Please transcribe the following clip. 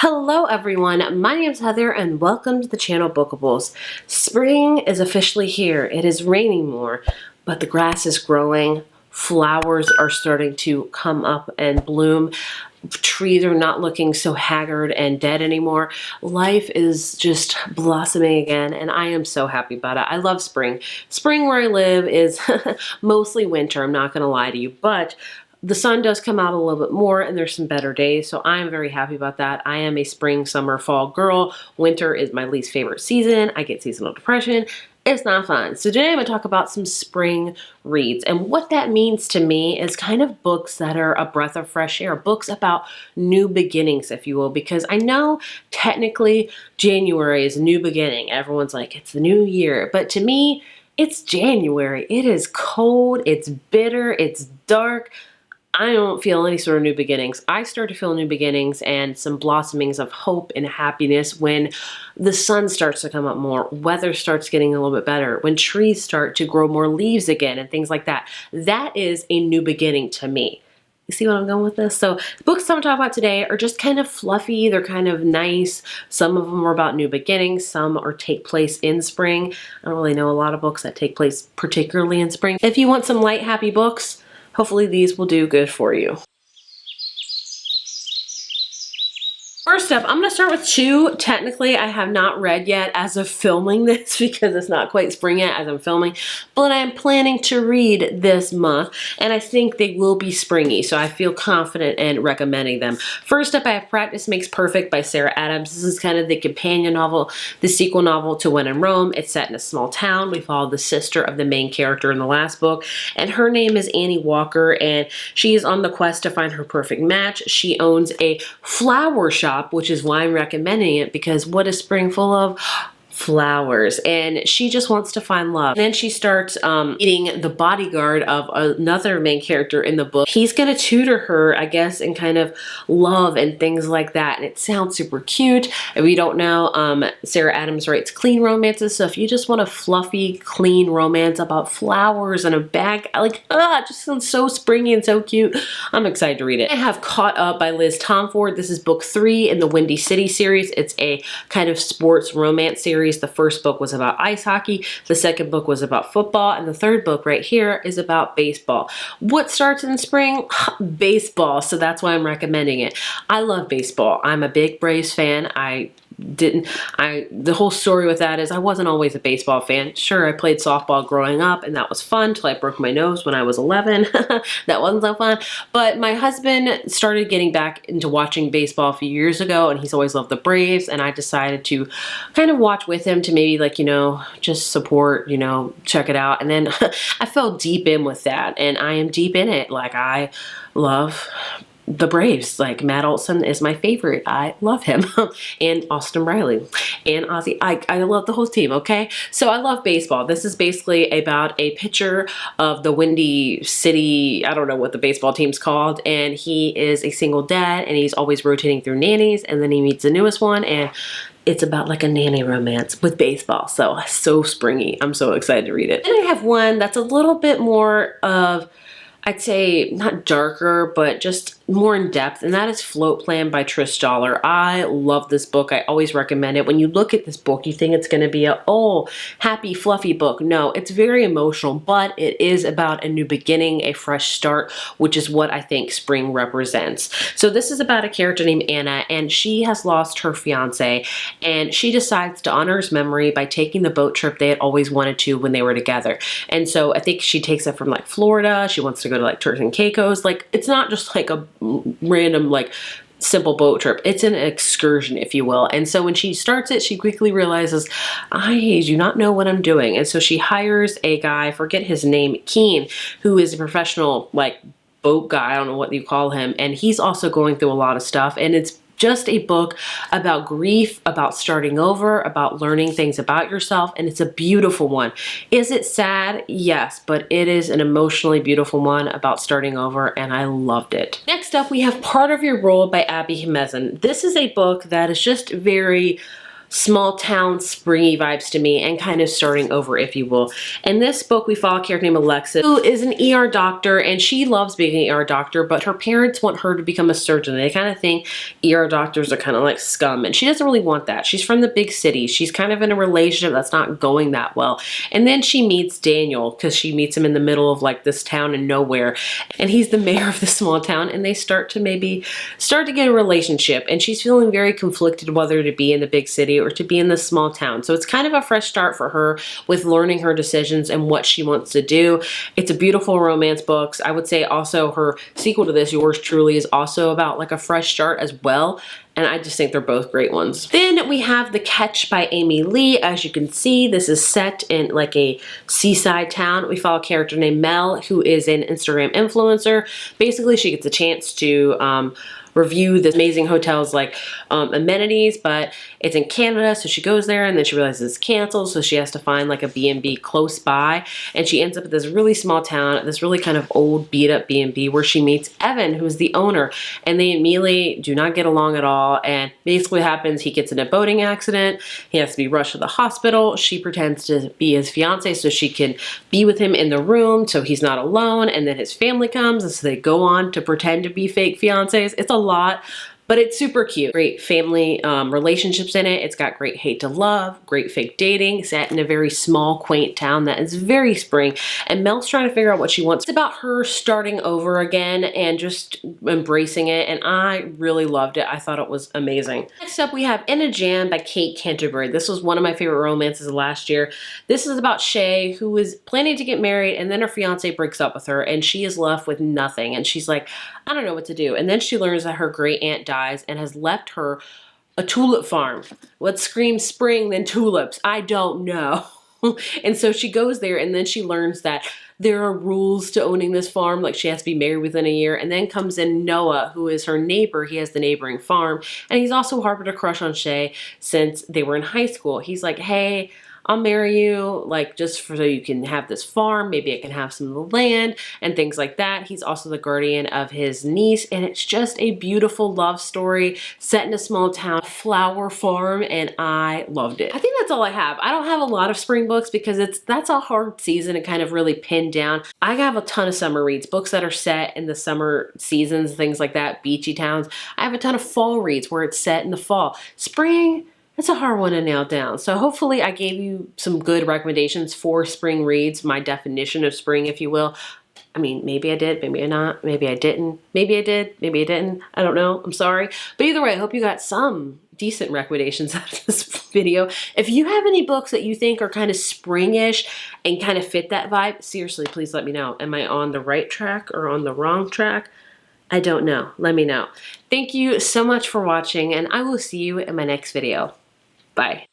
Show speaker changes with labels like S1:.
S1: Hello everyone, my name is Heather and welcome to the channel Bookables. Spring is officially here. It is raining more, but the grass is growing. Flowers are starting to come up and bloom. Trees are not looking so haggard and dead anymore. Life is just blossoming again and I am so happy about it. I love spring. Spring where I live is mostly winter, I'm not gonna lie to you, but the sun does come out a little bit more and there's some better days, so I am very happy about that. I am a spring, summer, fall girl. Winter is my least favorite season. I get seasonal depression. It's not fun. So today I'm going to talk about some spring reads, and what that means to me is kind of books that are a breath of fresh air, books about new beginnings, if you will, because I know technically January is a new beginning. Everyone's like, it's the new year, but to me, it's January. It is cold, it's bitter, it's dark. I don't feel any sort of new beginnings. I start to feel new beginnings and some blossomings of hope and happiness when the sun starts to come up more, weather starts getting a little bit better, when trees start to grow more leaves again and things like that. That is a new beginning to me. You see what I'm going with this? So the books I'm talking about today are just kind of fluffy. They're kind of nice. Some of them are about new beginnings. Some are take place in spring. I don't really know a lot of books that take place particularly in spring. If you want some light, happy books, hopefully these will do good for you. First up, I'm going to start with two. Technically, I have not read yet as of filming this because it's not quite spring yet as I'm filming, but I'm planning to read this month, and I think they will be springy, so I feel confident in recommending them. First up, I have Practice Makes Perfect by Sarah Adams. This is kind of the companion novel, the sequel novel to When in Rome. It's set in a small town. We follow the sister of the main character in the last book, and her name is Annie Walker, and she is on the quest to find her perfect match. She owns a flower shop, which is why I'm recommending it, because what is spring full of? Flowers, and she just wants to find love. And then she starts meeting the bodyguard of another main character in the book. He's gonna tutor her, I guess, in kind of love and things like that, and it sounds super cute. If you don't know, Sarah Adams writes clean romances, so if you just want a fluffy, clean romance about flowers and a bag, like, it just sounds so springy and so cute. I'm excited to read it. I have Caught Up by Liz Tomford. This is book 3 in the Windy City series. It's a kind of sports romance series. The first book was about ice hockey, the second book was about football, and the third book right here is about baseball. What starts in spring? Baseball, so that's why I'm recommending it. I love baseball. I'm a big Braves fan. The whole story with that is I wasn't always a baseball fan. Sure, I played softball growing up and that was fun till I broke my nose when I was 11. That wasn't so fun. But my husband started getting back into watching baseball a few years ago, and he's always loved the Braves, and I decided to kind of watch with him to maybe, like, just support, check it out. And then I fell deep in with that, and I am deep in it. Like, I love the Braves. Like, Matt Olson is my favorite. I love him. And Austin Riley and Ozzie. I love the whole team, okay? So I love baseball. This is basically about a pitcher of the Windy City, I don't know what the baseball team's called, and he is a single dad, and he's always rotating through nannies, and then he meets the newest one, and it's about like a nanny romance with baseball. So springy. I'm so excited to read it. And I have one that's a little bit more of, I'd say, not darker, but just more in depth, and that is Float Plan by Trish Dollar. I love this book. I always recommend it. When you look at this book, you think it's going to be a, happy, fluffy book. No, it's very emotional, but it is about a new beginning, a fresh start, which is what I think spring represents. So this is about a character named Anna, and she has lost her fiance, and she decides to honor his memory by taking the boat trip they had always wanted to when they were together. And so I think she takes it from like Florida. She wants to go to like Turks and Caicos. Like, it's not just like a random, like, simple boat trip. It's an excursion, if you will. And so when she starts it, she quickly realizes, I do not know what I'm doing. And so she hires a guy, I forget his name, Keen, who is a professional, like, boat guy. I don't know what you call him. And he's also going through a lot of stuff. And it's just a book about grief, about starting over, about learning things about yourself, and it's a beautiful one. Is it sad? Yes, but it is an emotionally beautiful one about starting over, and I loved it. Next up, we have Part of Your Role by Abby Himezin. This is a book that is just very small town springy vibes to me, and kind of starting over, if you will. In this book, we follow a character named Alexis, who is an ER doctor, and she loves being an ER doctor, but her parents want her to become a surgeon. They kind of think ER doctors are kind of like scum, and she doesn't really want that. She's from the big city. She's kind of in a relationship that's not going that well. And then she meets Daniel, because she meets him in the middle of like this town and nowhere, and he's the mayor of the small town, and they start to get a relationship, and she's feeling very conflicted whether to be in the big city or to be in this small town. So it's kind of a fresh start for her with learning her decisions and what she wants to do. It's a beautiful romance book. I would say also her sequel to this, Yours Truly, is also about like a fresh start as well. And I just think they're both great ones. Then we have The Catch by Amy Lee. As you can see, this is set in like a seaside town. We follow a character named Mel, who is an Instagram influencer. Basically, she gets a chance to review this amazing hotel's like amenities, but it's in Canada, so she goes there and then she realizes it's canceled, so she has to find like a B&B close by, and she ends up at this really small town, this really kind of old beat up B&B, where she meets Evan, who's the owner, and they immediately do not get along at all. And basically what happens, he gets in a boating accident, he has to be rushed to the hospital. She pretends to be his fiance so she can be with him in the room so he's not alone, and then his family comes, and so they go on to pretend to be fake fiancés. It's a lot, but it's super cute. Great family relationships in it. It's got great hate to love, great fake dating, set in a very small, quaint town that is very spring. And Mel's trying to figure out what she wants. It's about her starting over again and just embracing it. And I really loved it. I thought it was amazing. Next up, we have In a Jam by Kate Canterbury. This was one of my favorite romances of last year. This is about Shay, who is planning to get married, and then her fiance breaks up with her, and she is left with nothing. And she's like, I don't know what to do. And then she learns that her great aunt dies and has left her a tulip farm. What screams spring than tulips? I don't know. And so she goes there, and then she learns that there are rules to owning this farm, like she has to be married within a year. And then comes in Noah, who is her neighbor. He has the neighboring farm, and he's also harbored a crush on Shay since they were in high school. He's like, hey, I'll marry you, like, just so you can have this farm. Maybe I can have some of the land and things like that. He's also the guardian of his niece, and it's just a beautiful love story set in a small town, flower farm, and I loved it. I think that's all I have. I don't have a lot of spring books because that's a hard season to kind of really pin down. I have a ton of summer reads, books that are set in the summer seasons, things like that, beachy towns. I have a ton of fall reads where it's set in the fall. Spring, it's a hard one to nail down. So hopefully I gave you some good recommendations for spring reads, my definition of spring, if you will. I mean, maybe I did, maybe I not, maybe I didn't, maybe I did, maybe I didn't. I don't know, I'm sorry. But either way, I hope you got some decent recommendations out of this video. If you have any books that you think are kind of springish and kind of fit that vibe, seriously, please let me know. Am I on the right track or on the wrong track? I don't know. Let me know. Thank you so much for watching, and I will see you in my next video. Bye.